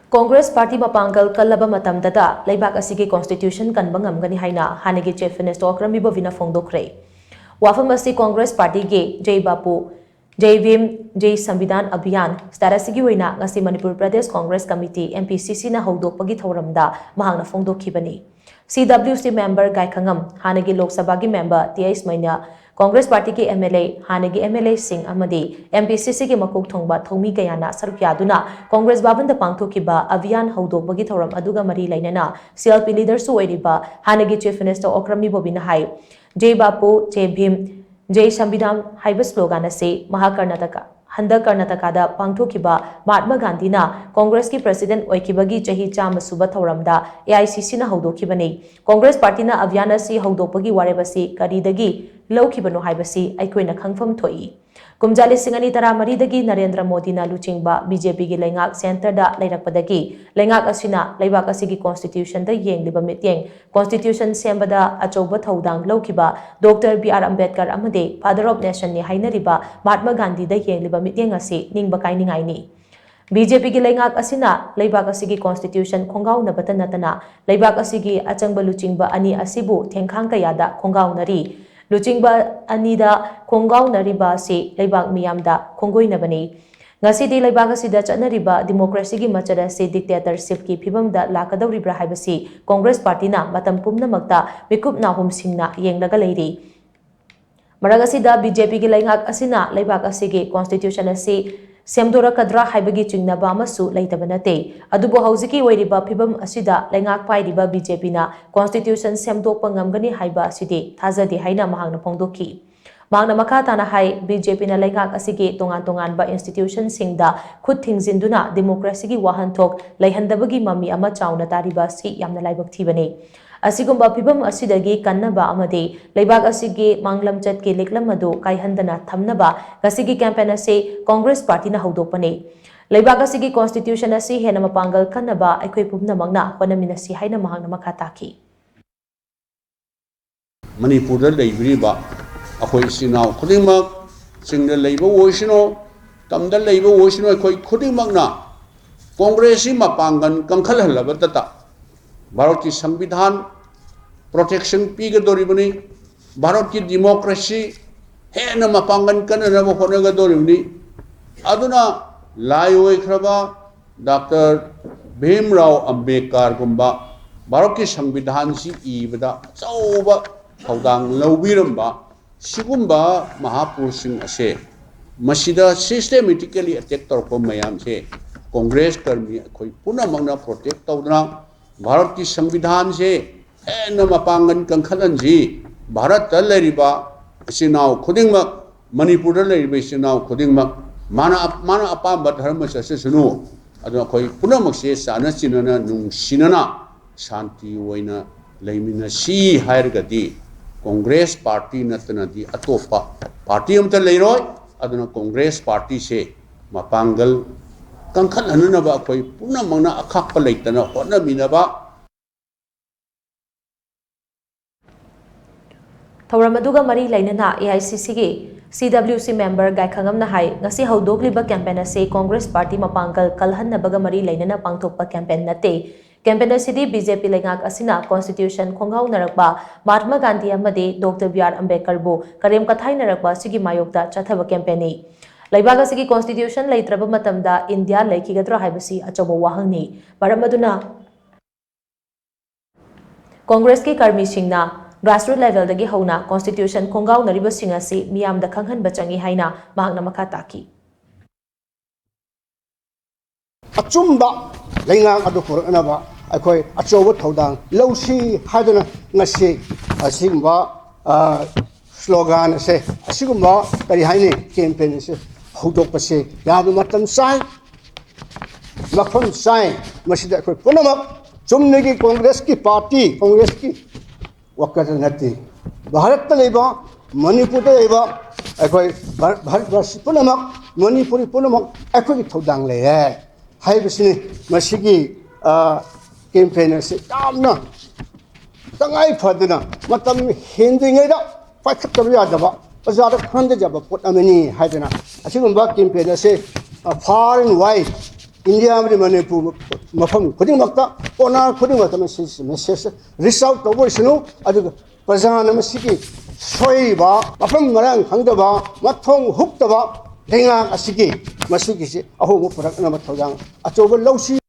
Congress Party Mapangkal Kalaba Matamdada, Laibak Asigi Constitution Kanbangam Ganihina, Hanagi Chief Minister Okramibo Vina Fongdokre. Wafamasi Congress Party Gay, J Bapu, J Vim, J Sambidan Abhiyan, Starasigi Wina, Ngasi Manipur Pradesh Congress Committee, MPCC na Hogdok Pagithoramda, Mahang na Fongdokibani. CWC member Gai Kangam, Hanagi Lok Sabagi member, Tia Ismaina, Congress Party ki MLA, Hanagi MLA Singh Amadi, MPCC ki Makuk Thongba Thomi Gayana Sarupyaduna, Congress Babanda Pangthokiba, Avian Hogdok Bagithoram Aduga Mari Lainana, CLP leader Suwairiba, Hanagi Chief Minister Okramibo Binahai, J Bapu, J Bhim, J Sambidam Haiba slogan se Mahakarnataka. Handa Karnataka Pangthokiba Mahatma Gandhi na Congress ki President Oikibagi Chahi Chama Suba Thoramda AICC na Hogdokibani Congress Party na Aviana si Hogdokpagi Warebasi Karidagi Lawkibano Haibasi Aikoina Khangfam Thoi Kumjali Singani Tara Maridagi Narendra Modi na Luchingba BJP gi Lengak Center da Lairakpadagi Lengak Asina Laibak Asigi Constitution da Yeng Liba Mityeng Constitution Sembada Achoba Thodang Lawkiba Dr. B.R. Ambedkar Amade Father of Nation ni Hainariba Mahatma Gandhi da Yeng Liba Mityeng asi Ningba Kainingai ni BJP gi Lengak Asina Laibak Asigi Constitution Khongau na Batan Natana Laibak Asigi Achangba Luchingba Ani Asibu Tengkhang Kayada Khongau Nari Luchingba Anida Khongau Nariba si Laibak Miyamda Khongoi Nabani Ngasidi Laibak Asida Chanariba Democracy gi Machara si dictatorship ki Phibamda Lakadauribra Haibasi Congress Party na Matam Pumnamakta Mikup Nahum Singna Yenglaga Leiri Maragasida BJP gi Lengak Asina Laibak Asigi Constitution asi Semdora Kadra Haibagi Chingnaba amasu Laitaba nate Adubo Hauziki Wairiba Phibam asida Lengak Pairiba BJP na Constitution Semdokpa ngamgani haiba asidi Thazadi haina mahangna phongdoki Mahangna makhatana hai BJP na Lengak asigi tongan-tonganba institution singda khut thingzinduna democracy gi wahanthok leihandabagi mami ama chauna tariba si yamna laibak thibani Asigumba Pibam Asidagi Kannaba Amade, Laibak Asigi Manglam Chatki Liklamadu, Kaihandana Thamnaba, Kasigi campaign ase Congress Party na Hogdopane. Laibak Asigi Constitution asi Henamapangal Kannaba, Equipumna Magna, Panaminasi Haina Mahana Makataki. Manipur Laboriba, Akoi Sinao, Kudimak, Sing the Labor Oceano, Tam the Labor Oceano, Kudimagna, Congress Mapangan, Kankala Batata. Bharat की संविधान protection पीगदोरिबनी Bharat की democracy हेन मपांगन कननब होनगदोरिबनी अदुना लायोयख्रबा doctor Bhimrao Ambedkar गुंबा Bharat की संविधान सी इबदा चौबा थौदांग लौबिरंबा सिगुंबा महापुरुषसिंग असे मसिदा systematically attack तौरप मयाम से कांग्रेस कर्मी अखोई पुनमंगना प्रोटेक्ट तौदना भारत की संविधान से हेन मपांगन कंखलन जी भारत लरिबा सिनाव खुदिंगमक मणिपुर लरिबा सिनाव खुदिंगमक माना अपाम धर्म ससुनु अदो अखोई पुनमक से साना चिनना नुंसिनना शांति ओइना लेमिना सी हायरगदी कांग्रेस पार्टी नतनदी अतोपा पार्टी अमत लेरोय अदुना कांग्रेस पार्टी से मपांगल कंखल हननबा अखोई पुनमंगना अखाप लेतना होनमिनबा Thawramaduga Mari Lainana AICC gi CWC member Gai Khangamna hai ngasi hawdokliba campaign ase Congress Party Mapangkal Kalhannabaga Mari Lainana pangthokpa campaign nate campaign asidi BJP Lengak asina Constitution Khongau narakba Mahatma Gandhi amade Dr. B.R. Ambedkar bu Karem Kathai narakba sigi mayokta chathaba campaign ni Laibak asigi Constitution leitraba matamda India leikigadra haibasi achoba wahangni paramaduna Congress ki karmi singna grassroots level dagi hauna Constitution Khongau nariba singasi miyamda khanghanba changi haina mahakna makataki Achumba Lengak adu puranaba akhoi achoba thodang lausi hadana ngasi asigumba slogan se asigumba kari haini campaign se hodok pase yabu matam sai makhon sai masida akhoi punamak chumnegi Congress ki party Congress ki wakata nati Bharat leba Manipur leba akhoi Bharat Varsi punamak Manipuri punamak akhoi thodang le hai bisini masigi campaign se tamna tangai phadna matam hendingai da paikhatab yadaba bazar khande jaba pot amani haidana asigumba campaign se far and wide India Manipur mafam khudingmakta ona khudingmakta message reach out tawbo sinu aduga prajana masiki soiba mafam marang khangdaba mathong huktaba lenga asiki masuki se aho mu purak na mathojang achoba lausi